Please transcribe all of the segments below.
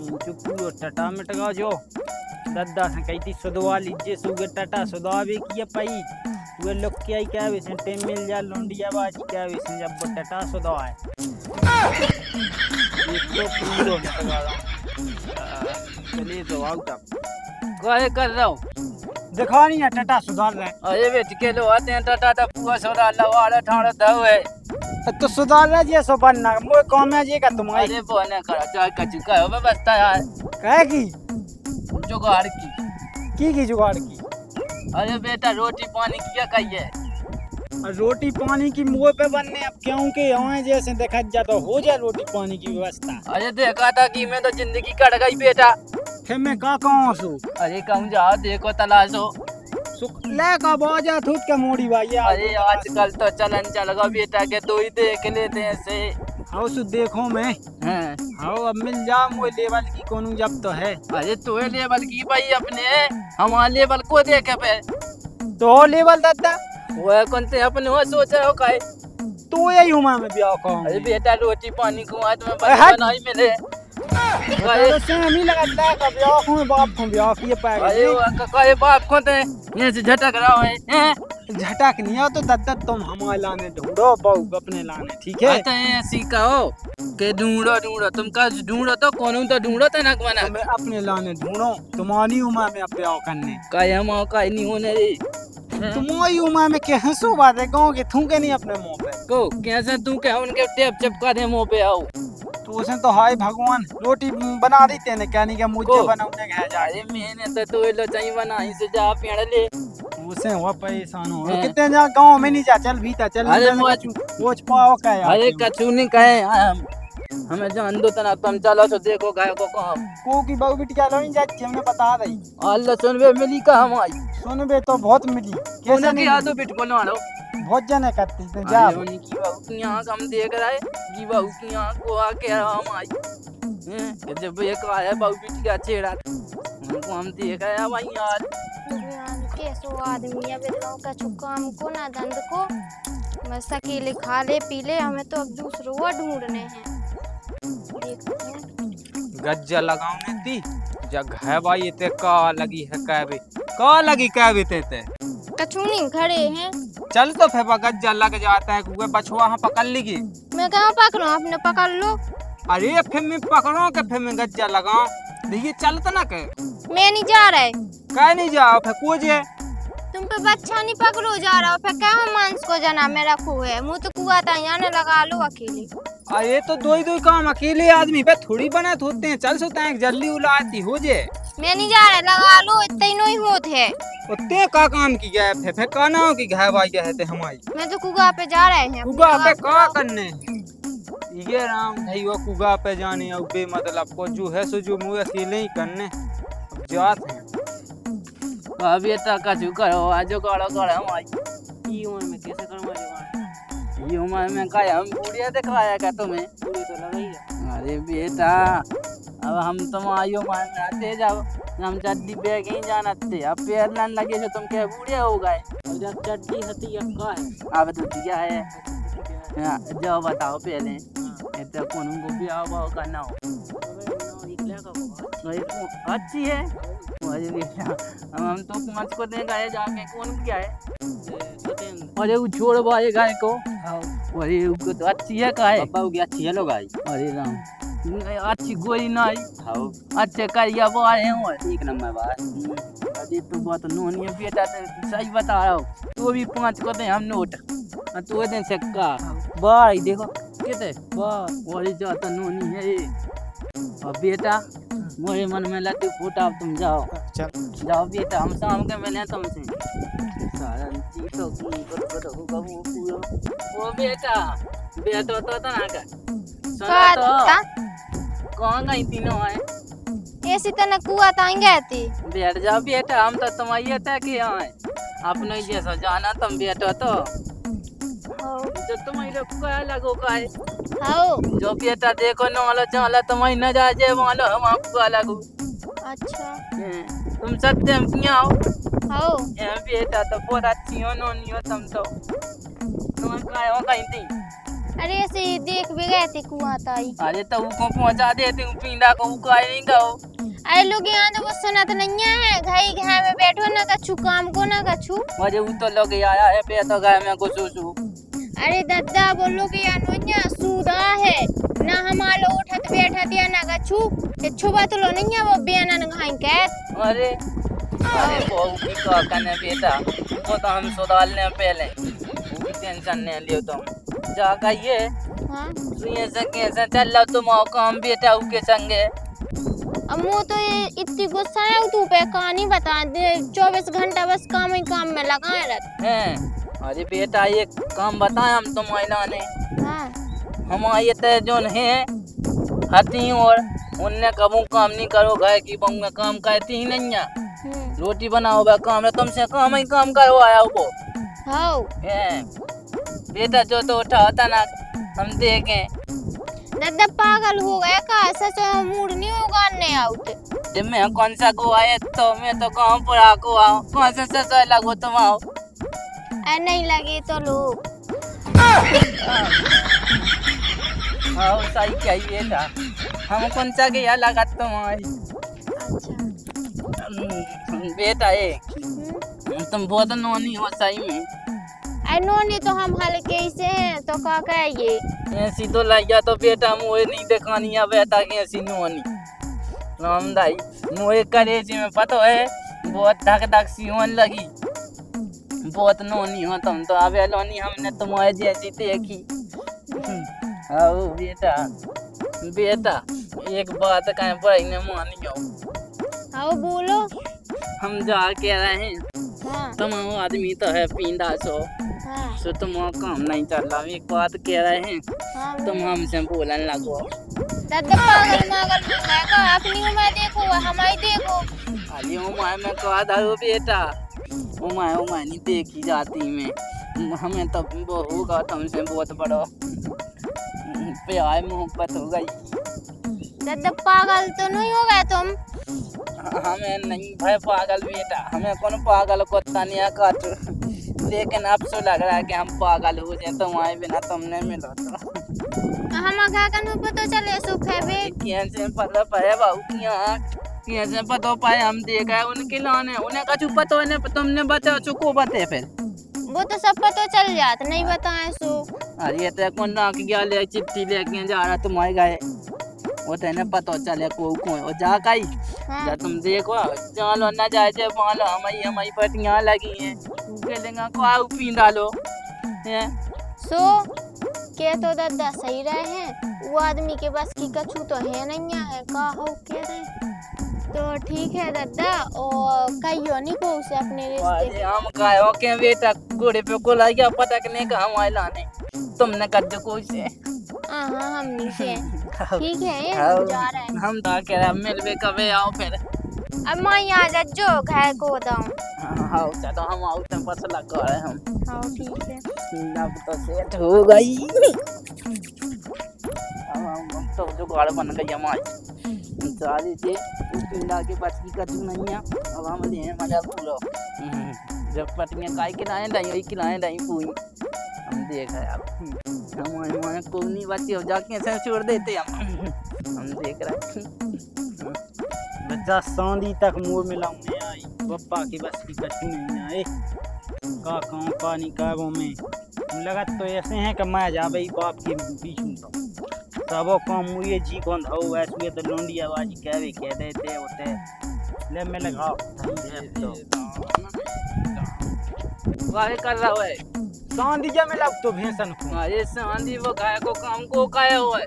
चुप्पू टटा मिटगा जो दद्दा से कहती सुधवा लीजिए सुगे टटा सुधवावे की पाई वे लोग क्या क्या वैसे टेम मिल जा लौंडिया बाजी क्या वैसे जब वो टटा सुधवा है एक तो पूरो मिटगा चलिए तो आउट अब काहे कर रहा हूँ? दिखा नहीं है टटा सुधार रहे अरे बेच के लो आते हैं टाटा टा पूरा सोना लवाड़ा ठाड़ा दव है। तो सुधार रहे जी सो बनना मोए काम है जी का तुम्हारी अरे बोने करा चाय का चुका है व्यवस्था यार कहे की जुगाड़ की जुगाड़ की अरे बेटा रोटी पानी किया कहिए और रोटी पानी की मुँह पे बनने अब क्योंकि यहाँ जैसे देखा जाता हो जाए रोटी पानी की व्यवस्था। अरे देखा था कि मैं तो जिंदगी कट गई बेटा। फिर मैं का कहूँ सु अरे कहूँ जाओ देखो तलाशो ले का बाजा थूत के मोड़ी भाई। अरे आजकल तो चलन चल गया बेटा के तो ही देख लेते हैं से हाउ सु देखो मैं हाउ अब मिल जा मोए लेवल की कोनू जब तो है। अरे तो लेवल की भाई अपने हमारे लेवल को देखे पे तो लेवल दादा वो कौन से अपने वो सोच रहे हो काहे तो यही हूँ मैं ब्याह कहूँ। अरे बेटा रोटी पानी को आज में बनाई मिले तो से हम ही लगाता है का ब्याह हूँ बाप को ब्याह किए पाए। अरे काहे बाप को ते ये से झटक रहा है झटक नहीं हो तो दादा तुम हमारे लाने ढूंढो बहू अपने लाने ठीक है। तो ऐसी कहो के ढूंढो तुम का ढूंढो तो कौन तो ढूंढो तो ना बना अपने लाने ढूंढो तुम्हारी उम्र में ब्याह करने काहे हम का नहीं होने रे तुम्हारी उम्र में क्या हंसो बात है कहूँ कि थूके नहीं अपने मुंह पे को कैसे तू क्या उनके टेप चपका दे मुंह पे आओ तो उसने तो हाय भगवान रोटी बना देते हैं क्या नहीं क्या मुझे बनाने का है अरे मैंने तो लो चाहिए बनाई से जा पेड़ ले उसे हुआ परेशान हो कितने जा गांव में नहीं जा चल भीतर चल। अरे पोछ पाओ का है अरे कछु नहीं कहे हमें जान दो तना तुम चलो तो देखो गाय को को की बहु बिटिया नहीं जाती हमने बता रही अल्लाह सुनबे मिली का हमारी सुनबे तो बहुत मिली कैसे नहीं आ तो बिट को मारो बहुत जने करते हैं जा उन्हीं की बहू की आंख हम देख रहे की बहू की आंख को आके हम आई जब ये का है बहू बिटिया छेड़ा उनको हम देख रहे हैं भाई यार कैसो आदमी है बेलों का चुका हमको ना दंद को बस अकेले खा ले पी ले हमें तो अब दूसरों को ढूंढने हैं। गज्जा लगाने दी जग है भाई इते का लगी है कहबे का लगी कहबे ते कछुनी खड़े हैं चल तो फिर गज्जा लग जाता है कुए बछुआ हम पकड़ लीगी मैं कहाँ पकड़ूं आपने पकड़ लो। अरे फिर मैं पकड़ो के फिर मैं गज्जा लगाऊं देखिए चल तो ना के मैं नहीं जा रहा है कह नहीं जाओ फिर कोजे तुम पे बच्चा नहीं पकड़ो जा रहा हो फिर क्या मांस को जना मेरा खू है मुँह तो कुआ था यहाँ लगा लो अकेले। अरे तो दो काम अकेले आदमी पे थोड़ी बना होते हैं चल सोता है जल्दी उलाती हो जे मैं नहीं जा रहा लगा लो इतना ही होते है उतने का काम की गए फिर कहना हो कि घर भाई गए थे हमारी मैं तो कुआ पे जा रहे हैं कुआ पे का करने ये राम भाई वो कुआ पे जाने और बे मतलब को जो है सो जो मुँह अकेले ही करने जाते हैं अभी तक का चुका हो आज करो हमारी ये उम्र में कैसे करवाएगा ये उम्र में का हम बुढ़िया दिखवाया क्या तुम्हें बुढ़ी तो लगा ही। अरे बेटा अब हम तुम आयो मान आते जाओ हम चड्डी बैग ही जाना थे अब पैर लान लगे जो तुम क्या बुढ़िया हो गए जब चड्डी हती का है अब तो क्या है जाओ बताओ पहले इतना कौन को भी आओ करना हो अच्छी है हम तो पाँच को देगा है जाके कौन क्या है अरे वो छोड़ भाई गाय को अरे वो तो अच्छी है का है बाबू की अच्छी है लो गाय अरे राम अच्छी गोरी नहीं अच्छे करिया वो आए हैं एक नंबर बात अरे तो बात नोनी है बेटा सही बता रहा हूँ तो भी पाँच को दे हम नोट तो दिन सिक्का भाई देखो कितने वाह वही जाता नोनी है ये और बेटा मोरे मन में लड्डू फूटा अब तुम जाओ चल जाओ बेटा हम शाम के मिले तुमसे सारा चीज तो वो बेटा बेटा तो ना का सुना तो कौन गई तीनों है ऐसी तना कुआ ताएंगे थी बैठ जाओ बेटा हम तो तुम्हारी तय किए हैं अपने जैसा जाना तुम बेटा तो जो तुम्हारे क्या लगो का है जो बेटा देखो न वाला चला तुम्हारी न जा जे वाला हम आपको लगो। अच्छा तुम सत्य हम किया हो ये बेटा तो बहुत अच्छी हो नोनी हो तुम तो तुम काय हो कहीं थी अरे ऐसे ही देख भी गए थे कुआं ताई। अरे तो को पहुंचा देती हूँ पिंडा को उकाई नहीं गाओ। अरे लोग यहाँ तो बस सुना तो नहीं है, घाई घाई में बैठो ना कछु काम को ना कछु। मुझे वो तो लोग आया है पे तो गाय में कुछ सू। अरे दादा बोलो कि यहाँ नोन्या सूदा है ना, हमारे उठत बैठत या ना कछु ते छुबा तो लो नहीं है वो बेना न घाई कैद। अरे अरे बहू की का कने बेटा वो तो हम सुधारने पहले वो भी टेंशन नहीं लियो तुम जा कहिए। हाँ ये से कैसे चल रहा तुम आओ काम बेटा उनके संगे। अब वो तो ये इतनी गुस्सा है तू पे कहानी बता दे, 24 घंटा बस काम ही काम में लगाए रहते हैं। अरे बेटा ये काम बताए हम तुम ने। हाँ हम आए थे जो है हती और उनने कबू काम नहीं करो गए कि बहू में काम करती ही नहीं है। रोटी बनाओ बा काम है तुमसे काम ही काम करो आया वो। हाँ हैं बेटा जो तो उठा होता ना हम देखें। दादा पागल हो गया का, सच मूड नहीं होगा नहीं आउट। जब मैं कौन सा को आए तो मैं तो गाँव पर आको आओ कौन सा सच लगो तुम आओ। नहीं लगे तो लो हाँ सही चाहिए था हम कौन सा के यहाँ लगा तुम आई। बेटा ये तुम बहुत नोनी हो सही में। नोनी तो हम हल्के से हैं तो का कहिए। ऐसी तो लैया तो बेटा मुझे नहीं दिखानी है बेटा की ऐसी नोनी रामदाई मुझे करेजी में पता है बहुत धक धक सी होने लगी। बहुत नोनी हो तुम तो अब लोनी हमने तुम्हारे जैसी देखी। आओ बेटा बेटा एक बात कहीं बड़ी न मानी हो। आओ बोलो। हम जा के रहे हैं हाँ तुम आदमी तो है पींदा सो हाँ सो तुम काम नहीं चल रहा। एक बात कह रहे हैं हाँ तुम हमसे बोलने लगो। दादा पागल मागल का अपनी उम्र देखो हमारी देखो। अरे उम्र में कहा दारू बेटा उम्र नहीं देखी जाती में हमें तो वो होगा तुमसे बहुत बड़ा प्यार मोहब्बत हो गई। दादा पागल तो नहीं हो गए तुम। हमें नहीं भाई पागल बेटा हमें कौन पागल को तनिया काट लेकिन अब सो लग रहा है कि हम पागल हो जाए तुम्हारे बिना तुमने मिला तो हम आगे कनु पता चले सुख है बे कैसे पता पाए बाबू कैसे पता पाए हम देखा उनके लाने उन्हें कछु पता नहीं तुमने बताओ चुको बते फिर वो तो सब पता चल जाता नहीं बताए सो। अरे तो कौन ना गया ले चिट्ठी लेके जा रहा तुम्हारे गए वो तेने पता चले को और जा कई जा तुम देखो चलो ना जाए जे मालो हमारी पटियां लगी हैं खेलेंगे को आओ पी डालो हैं सो के तो दादा सही रहे हैं वो आदमी के पास की कछु तो है नहीं है का हो के रहे तो ठीक है दादा और कहियो नहीं को उसे अपने रिश्ते। अरे हम कायो के बेटा घोड़े पे को ला गया पता कि नहीं कहां आए लाने तुमने कर दो कोई से। हाँ हम नीचे ठीक है जा रहे हैं हम तो कह रहे मिलवे कबे आओ फिर। अब मैं यहाँ जा जो घर को दाऊं। हाँ चलो हम आओ तुम पता लगा रहे हम। हाँ ठीक है अब तो सेट हो गई। हम तो जो गाड़ बन गई हमारी सारी से पिंडा के पास की कछु नहीं है। अब हम ले मजा पूरा जब पटियां काय किनारे डाई किनारे डाई पूरी हम देख रहे अब हमारे को नहीं बची हो जाके ऐसे छोड़ देते हम देख रहे बच्चा सांदी तक मुंह मिलाऊंगे आई पप्पा की बस की कछु नहीं आए का कहूँ पानी कागों में लगा तो ऐसे हैं कि मैं जा भाई बाप के बीच में तो सबो काम मुझे जी कौन हो वैसे तो लोंडी आवाज कह देते होते ले मैं लगाओ तो वाहे कर रहा है सांदी जा में लग तो भैंसन को अरे सांदी वो गाय को काम को काया हुआ है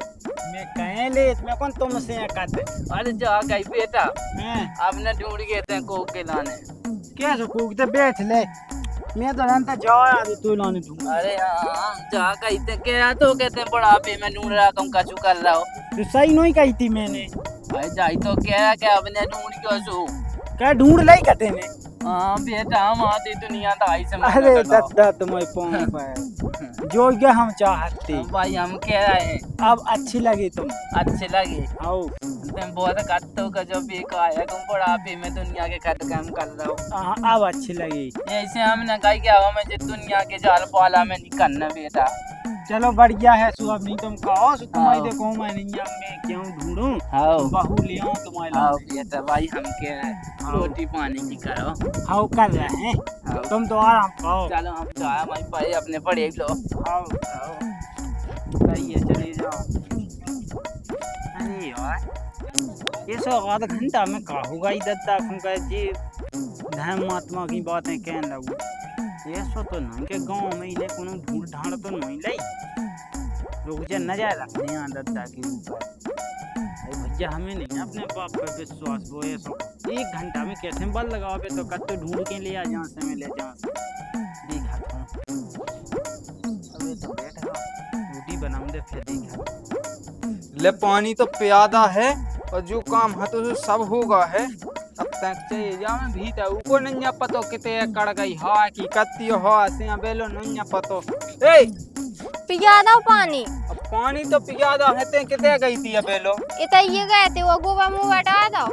मैं कहे ले मैं कौन तुमसे कहते। अरे जा गई बेटा हैं आपने ढूंढ गए थे को के लाने क्या सो कूकते बैठ ले मैं तो जानता जाओ यार तू लाने दूँ। अरे हाँ जा गई थे क्या तो कहते बड़ा पे मैं ढूंढ रहा तुम कछु कर रहा हो तो सही नहीं कही थी मैंने भाई जाई तो क्या क्या आपने ढूंढ क्यों सो क्या ढूंढ लाई कहते ने। हाँ बेटा हम आती दुनिया तो आई से अरे दत्ता तुम्हें पहुंच पाए जो क्या हम चाहते भाई हम कह रहे हैं अब अच्छी लगी तुम अच्छे लगे आओ तुम बहुत करते हो का जो बेकार है तुम बुढ़ापे में दुनिया के खत काम कर रहे हो। अब अच्छी लगी ऐसे हमने कहा क्या हमें जो दुनिया के जाल पाला में नहीं करना बेटा चलो बढ़िया है सु अब नहीं तुम कहो सु तुम्हारी हाँ। देखो मैं नहीं मैं क्यों ढूंढूं हाँ बहू ले आऊं तुम्हारे हाँ लाने। बेटा भाई हमके रोटी पानी की करो। हाँ कर रहे हैं हाँ तुम तो आराम करो। चलो हम तो आए भाई भाई अपने पढ़े लो। हाँ सही है चले जाओ। अरे यार ये सो आधा घंटा में का होगा इधर तक उनका जी धर्म महात्मा की बातें कहने लगू। ये सो तो नहीं के गांव में इन्हें कोनो ढूंढ ढांड तो नहीं लाई रुक जा नजर रखने यहाँ दत्ता के ऊपर। अरे भैया हमें नहीं है अपने बाप पे विश्वास वो ये सो 1 घंटा में कैसे बल लगाओ पे तो कत्ते ढूंढ के ले आ जहाँ से मैं ले जहाँ से देखा था। अबे तो बैठ रहा रोटी बनाऊं दे फिर देखा। ले पानी तो प्यादा है और जो काम है तो सब होगा है। अब तक चाहिए जा में भीतर ऊको नहीं पतो किते कड़ गई हा की कत्ती हो से बेलो नहीं पतो। ए पिया दो पानी। अब पानी तो प्यादा है ते किते गई थी बेलो। ये गए थे वो गोवा मुँह हटा दो।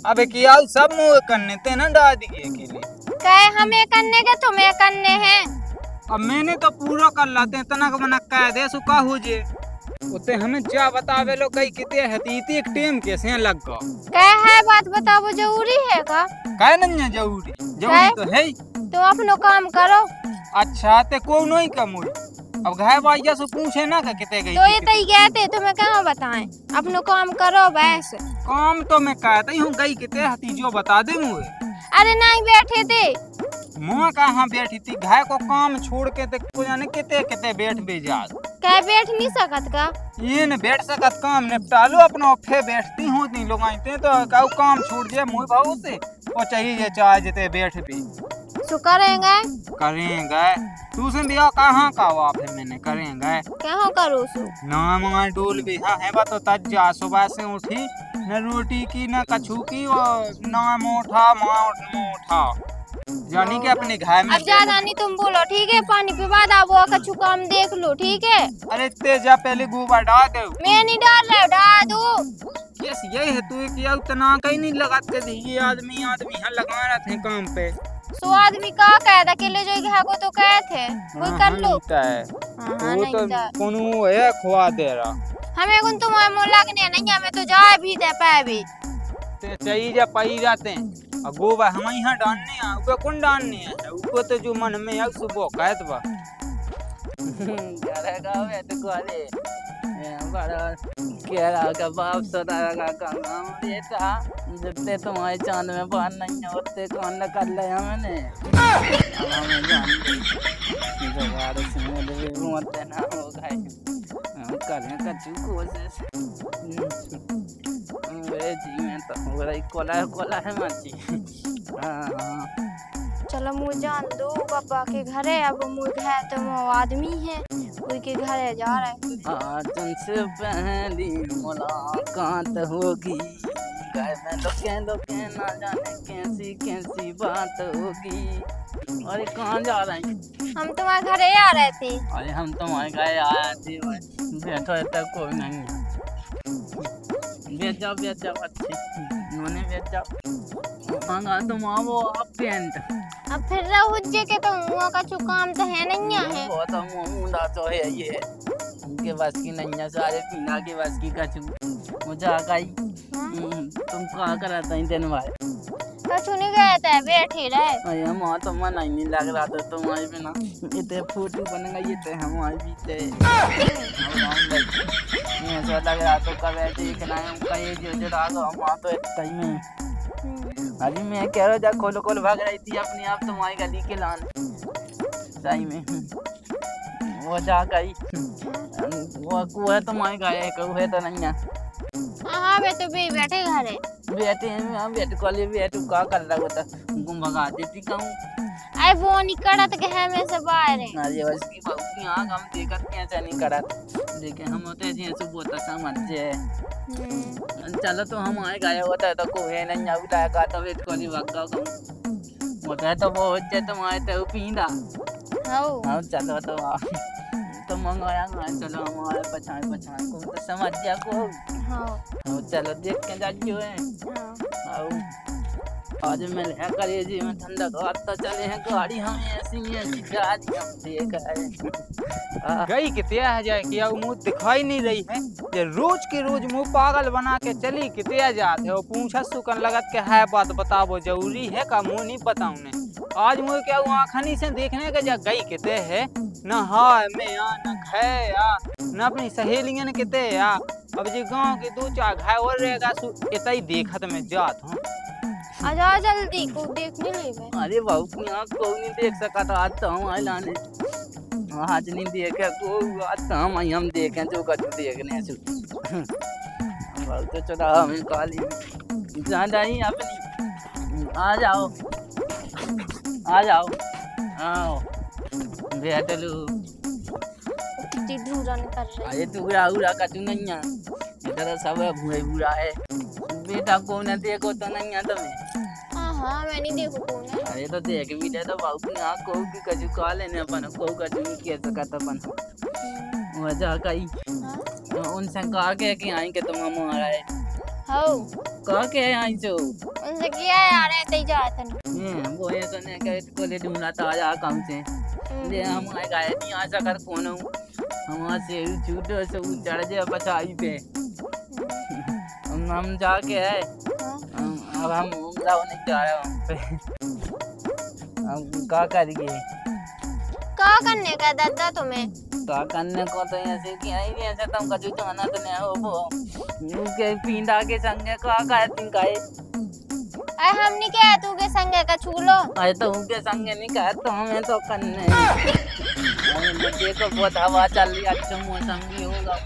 अबे किया सब मुंह करने ते ना डाल दिए के लिए। कहे हमें करने के तुम्हें करने हैं। अब मैंने तो पूरा कर लाते इतना का मना कह दे सु का हो जे उते हमें जा बतावे लो कई किते है तीती एक टेम कैसे लग गो। कहे है बात बताओ जरूरी है का? काहे नहीं है जरूरी तो है। तो अपनो काम करो। अच्छा ते को नहीं कमोई अब घाय भैया से पूछे ना कि किते गई तो ये तई गए थे तुम्हें कहाँ बताएं। अपनो काम करो बस। काम तो मैं कहता हूँ गई किते हती जो बता दे मुझे। अरे नहीं बैठे थे मुँह कहाँ बैठी थी घाय को काम छोड़ के ते को जाने किते किते बैठ भी जा। कहे बैठ नहीं सकत का? ये न बैठ सकत काम निपटा लो अपना फे बैठती हूँ तीन लोग आते तो काऊ काम छोड़ दिया मुँह भाव से और चाहिए चाहे जिते बैठ भी सो करेंगे तू से भी कहाँ का हुआ फिर मैंने करेंगे क्या करो सो ना मां डोल भी हाँ है बात तो तज जा सुबह से उठी न रोटी की न कछू की और ना मोठा मोठा जानी के अपने घर में। अब ज्यादा नहीं तुम बोलो ठीक है। पानी पिवा दो वो कछु काम देख लो ठीक है। अरे तेजा पहले गोबर डाल दे। मैं नहीं डाल रहा डाल दो। यस यही है तू किया उतना कहीं नहीं लगात के ये आदमी यहाँ लगा रहे थे काम पे। सो आदमी का कह था केले जो घर को तो कहे थे कोई कर लो। वो तो कोनो है खुआ दे रहा हमें कौन तुम्हारे मुँह लगने नहीं हमें तो जाए भी दे पाए भी ते चाहिए जा पाई जाते हैं और गोबर हम यहाँ डालने हैं ऊपर कौन डालने हैं ऊपर तो जो मन में है सुबह कहत बा करेगा वे तो कोले बड़ा केरा का बाप सदा का काम बेटा जितने तुम्हारे चांद में बान नहीं होते कौन न कर ले हमने हमें जानते दोबारा से मेरे मत ना हो गए हम करें कछु कोशिश मेरे जी में तो हो रही कोला है माची। हाँ चलो मुझे जान दो पापा के घर है। अब मुझे है तो वो आदमी है कोई के घर है जा रहे हैं। आज तुमसे पहली मुलाकात होगी घर में लोके ना जाने कैसी कैसी बात होगी। अरे कहाँ जा रहे हैं? हम तुम्हारे घर आ रहे थे। अरे हम तुम्हारे घर आए थे बैठो तक कोई नहीं है। बैठ जाओ अच्छे उन्होंने बैठ जाओ मांगा तुम वो आप पेंट अब फिर हुज्जे के तो मुँह का चु काम तो है नहीं है। बहुत मुंडा तो है ये उनके बस की नहीं है सारे पीना के बस की कछु मुझे आकाई तुम कहाँ कराता है दिन भाई कछु नहीं गए थे बैठे रहे। अरे माँ तो मन नहीं लग रहा था तुम्हारे बिना इतने फोटो बनेगा ये थे हमारे भी थे ऐसा लग रहा तो कब देखना है कहीं जो जरा वहाँ तो इतना ही में। अरे मैं कह रहा था खोलो भाग रही थी अपने आप तुम्हारी गली के लाने सही में वो जा गई वो है तुम्हारी गाय कहू है तो नहीं है। हाँ मैं तो भी बैठे घर है बेटे कॉलेज बेटे का कर रहा होता तुमको भगा देती कहूँ। अरे वो नहीं करत के है में से बाहर है। अरे बस की बहू की आँख हम देखत कैसे नहीं करत लेकिन हम होते हैं जैसे बहुत समझ जे चलो तो हम आए गाया होता है तो कोई नहीं आउटा का तो वेट कॉलेज भगा कहूँ होता है तो वो हो जाए तुम्हारे तो पींदा हाँ चलो तो मंगाया चलो हमारे पछाड़ को तो समझ जा को हाँ चलो देख के जाइयो है आज मैं ले करे जी में ठंडा तो चले हैं गाड़ी हमें ऐसी गाड़ी हम देख है गई किते आ जाए कि मुंह दिखाई नहीं रही है। ये रोज के रोज मुंह पागल बना के चली किते आ जाते हो। पूछा सुकन लगत के है बात बताबो जरूरी है का मुंह नहीं बताऊं ने। आज मुझे क्या आँखनी से देखने का जा गई किते है न हाय में आ न खाए आ न अपनी सहेलियन किते आ। अब जी गांव के दो चार घाय और रहेगा इतना ही देखत में जात हूँ। आजा जल्दी को देख नहीं ले मैं। अरे बाबू की आँख को नहीं देख सका तो आज तो हम आई लाने आज नहीं देखे को आज तो हम देखें जो कछु देखने से बाबू तो चला हमें काली ज्यादा ही अपनी आ जाओ आओ बैठ लो। कितनी ढूंढन कर रही अरे तू उड़ा कछु नहीं है इधर सब बुरा है बेटा को न देखो तो नहीं है तुम्हें। हाँ मैं नहीं देखो कौन है। अरे तो देख भी दे तो बाबू की आँख को भी कछु का लेने अपन को कछु नहीं किया सकता अपन वजह कही उनसे कहा के कि आई के तुम हमारा है हाउ कहा के आई जो उनसे किया यार ऐसे ही जाता नहीं। वो ये तो ने कहे को ले ढूंढा था आजा काम से ले हम आए गए नहीं आशा कर कौन हूँ हम से छूटो से चढ़ जाए पचाई पे हम जाके है अब हम नहीं जा रहे वहाँ पे हम क्या करेंगे क्या करने का दादा तुम्हें। क्या करने को तो ऐसे कि आई नहीं ऐसे तुम कछु जाना तो नहीं हो वो के पींदा के संगे क्या करती काहे अरे हम नहीं कहे तू के संगे का छू लो। अरे तो उनके संगे नहीं कहे तो हमें तो करने देखो बहुत हवा चल रही अच्छा मौसम भी होगा।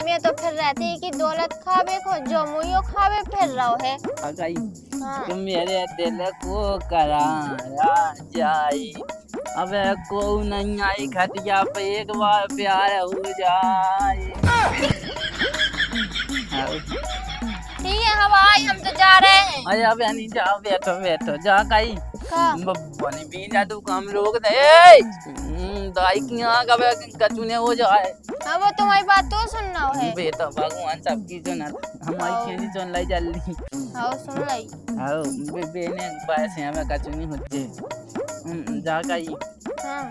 मैं तो फिर रहती कि दौलत खावे को जो मुयो खावे फिर रहो है। अगाई हाँ। तुम मेरे दिल को करारा जाई अबे को नहीं आई खटिया पे एक बार प्यार हो जाए। ठीक है हम आए हम तो जा रहे हैं। अरे अब नहीं जाओ बैठो जा कहीं बनी पी जा तू काम लोग दे दाई की आँख अब कचुने हो जाए। हाँ वो तुम्हारी बात तो सुनना है बेटा भगवान सबकी सुना हमारी खेती सुन लाई जल्दी। हाँ सुन लाई हाँ बेने पैसे हमें कचुनी होते जा कहीं। हाँ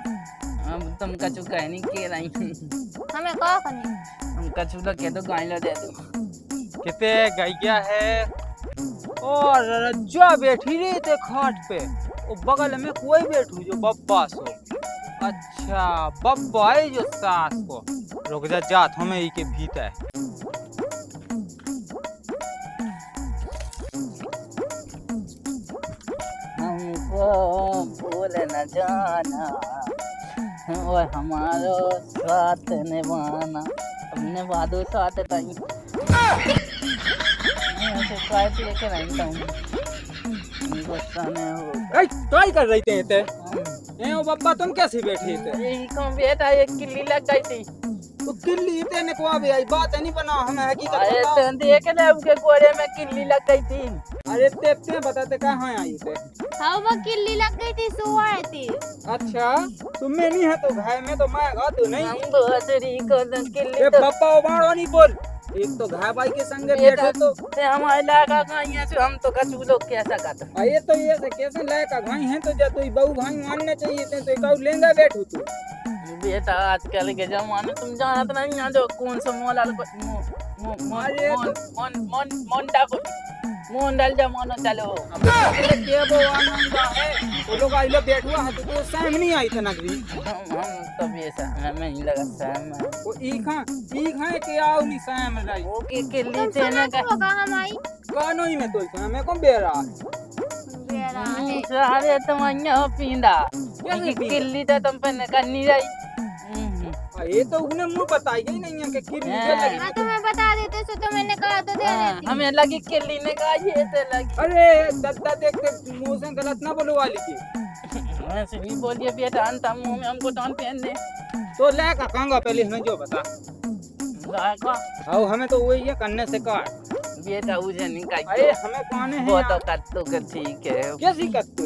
अब तुम कचु कह नहीं के रही हमें क्या करनी हम कचु लग के तो गाय ला दे दो किते गैया है और रज्जा बैठी रही थे खाट पे वो बगल में कोई बैठू जो बब्बा सो। अच्छा बब्बा है जो सास को रुक जा जात हमें ही के भीतर हमको भूल न जाना और हमारो साथ निभाना हमने वादो साथ ताई ऐसे ट्राई लेके नहीं ताऊं गुस्सा में हो ट्राई कर रही थे ए ओ बब्बा तुम कैसे बैठे थे। यही कौन बेटा एक किल्ली लग गई थी तो किल्ली इतने ने को भी आई बात नहीं बना हमें हकीकत अरे बताओ। तो देख ले उनके कोरे में किल्ली लग गई थी। अरे ते बताते कहाँ आई थे। हाँ वो किल्ली लग गई थी सो आए थे। अच्छा तुम्हें नहीं है तो भाई में तो मैं गा तो नहीं हम बहसरी को किल्ली ए तो बब्बा उबाड़ो नहीं बोल एक तो घाय भाई के संग बैठे तो ते हमारे इलाका का यहाँ से हम तो कचू लोग कैसा करते ये तो ये से कैसे लायक घाई है तो जा तो बहु घाई मानने चाहिए थे तो कऊ लेंगा बैठू तू बेटा आजकल के जमाने तुम जानत नहीं यहाँ जो कौन सा मोंडल जमाना चलो अब के वो आनंदा है वो लोग आई लो बैठुआ है तो साम नहीं आई थे नगरी हम तब ऐसा हमें नहीं लगा साम वो ई खा के आओ नहीं साम लाई वो के लिए तुम देने सुना का होगा हम आई कानो ही में तो मैं कौन बेरा बेरा है। सारे तुम यहाँ पींदा कैसे पींदा? किल्ली तो तुम पे करनी रही ये तो उन्हें मुंह बताई गई नहीं है कि किल्ली क्या लगी हाँ तुम्हें बता देते सो तो मैंने कहा तो दे देती। हमें लगी किल्ली ने कहा ये तो लगी अरे दद्दा देखते मुंह से गलत ना बोलो वाली की ऐसे भी बोलिए बेटा अंता मुंह में हमको टान पहन दे तो ले का कहूंगा पहले हमें जो बता आओ हमें तो वही है करने से काट बेटा उसे नहीं कही अरे हमें कहने हैं वो तो यार। कर तो कर ठीक है कैसी कत तू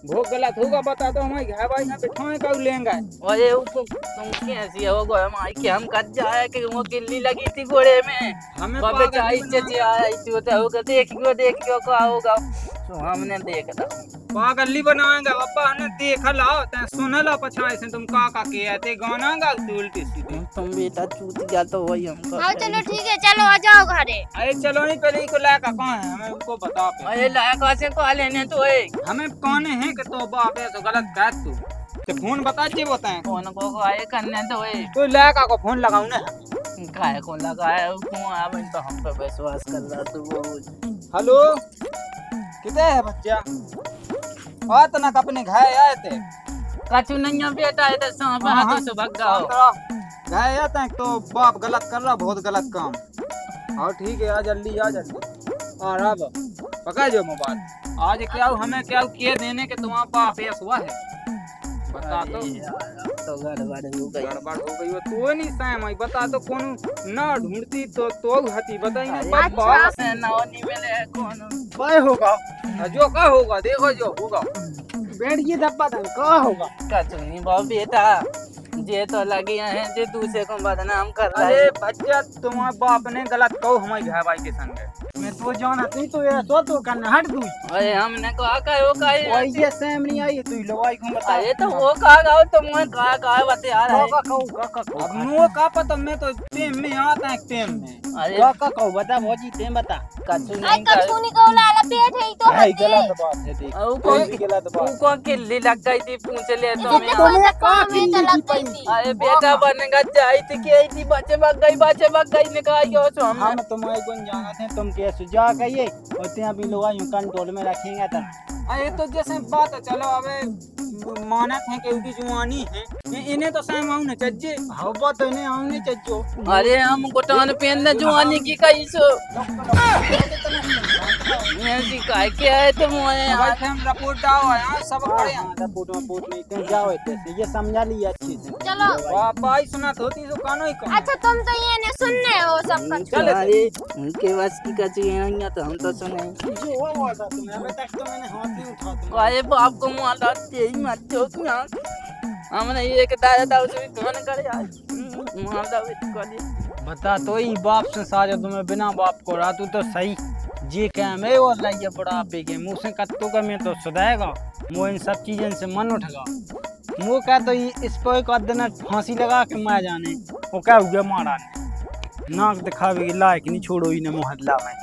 भोग गलत होगा बता दो हमारे घर भाई यहाँ बिठाए का लेंगे और ये तुम कैसी हो गो हम आई कि हम कट जाए कि वो किल्ली लगी थी घोड़े में हमें बाबे पागल चाई नहीं चची आई थी तो होगा देखियो का होगा तो हमने देखा पागली बनाएंगे पापा हमने देखा लाओ ते सुन ला पछाए से तुम का के आते गाना गा तू उल्टी सीधी तुम बेटा चूतिया तो वही हमको हाँ चलो ठीक है, चलो आ जाओ घरे। अरे चलो नहीं पहले इको लायक कौन है हमें उनको बता पे अरे लायक से कॉल लेने तो है हमें कौन है कि तो बाप है तो गलत कह तू ते फोन बता चे बताएं फोन को आए करने तो है तो लायक को फोन लगाऊ ना काय को लगाया क्यों अब तो हम पे विश्वास कर रहा तू वो हेलो किधर है बच्चा आ तो ना अपने घर आए थे कछु नहीं है बेटा ये तो सांप हाथों से भाग जाओ घर आए थे तो बाप गलत कर रहा बहुत गलत काम और ठीक है आ जल्दी आ रहा पकड़ जो मोबाइल आज क्या हमें क्या किए देने के तुम्हारा बाप ऐसा हुआ है बता तो गड़बड़ हो गई गड़बड़ हो गई वो तो नहीं टाइम आई बता तो कौन ना ढूंढती तो हती बताइए बाबा से ना नहीं मिले कौन काय होगा जो का होगा देखो जो होगा बैठ ये धप्पा था का होगा कछु नहीं बाप बेटा जे तो लगे हैं जे दूसरे को बदनाम कर रहा अरे है बच्चा तुम्हारे बाप ने गलत कहो हमारे घर भाई के संग मैं तो जाना नहीं तो ये तो करना हट तू अरे हमने कहा कहो काहे वही सेम नहीं आई तू लवाई को बता अरे तो वो कहा गाओ तो मैं कहा बता रहा है अब नो का पता मैं तो टेम में आता है टेम में अरे का कहो बता भौजी टेम बता कछु आई नहीं कर कछूनी को लाला पेट है तो भाई गलत बात है देख कोई गलत बात को किल्ली लग गई थी पूछ ले तो मैं तुम्हें का में लग गई थी। अरे बेटा बनेगा जाई थी कि थी बच्चे भाग गई ने कहा यो तो हम तुम्हारे गुण जाना थे तुम कैसे जा कहिए और ते अभी लोग यूं कंट्रोल में रखेंगे तो अरे तो जैसे बात है चलो अबे मानत है कि उनकी जुआनी है इन्हें तो सही माउने चज्जे हवा तो इन्हें आउने चज्जो अरे हम गोटान पहनने जुआनी की कही सो मैं जी काय के आए तुम भाई हम रिपोर्ट डाओ यार सब खड़े हैं रिपोर्ट में कहीं जाओ ऐसे ये समझा लिया अच्छे से चलो पापा ही सुना होती तो कानो ही कम अच्छा तुम तो ये ने सुनने हो सब कुछ। अरे उनके बस की कची है तो हम तो सुने जो हुआ था तुम्हें अभी तक तो मैंने हाथ नहीं उठा तुम काहे बाप को मारा तेरी मत जो तू यहाँ हमने ये के दादा दाऊ से कौन करे यार मार दाऊ कर बता तो ही बाप से साजा तुम्हें बिना बाप को रहा तू तो सही जे क्या मैं और लाइए बड़ा पे के मुँह से कत्तों का मैं तो सुधाएगा वो इन सब चीज़ों से मन उठेगा वो क्या तो इस पर एक दिन फांसी लगा के मार जाने वो क्या हुआ मारा ने नाक दिखावे के लायक नहीं छोड़ो ही ने मोहल्ला में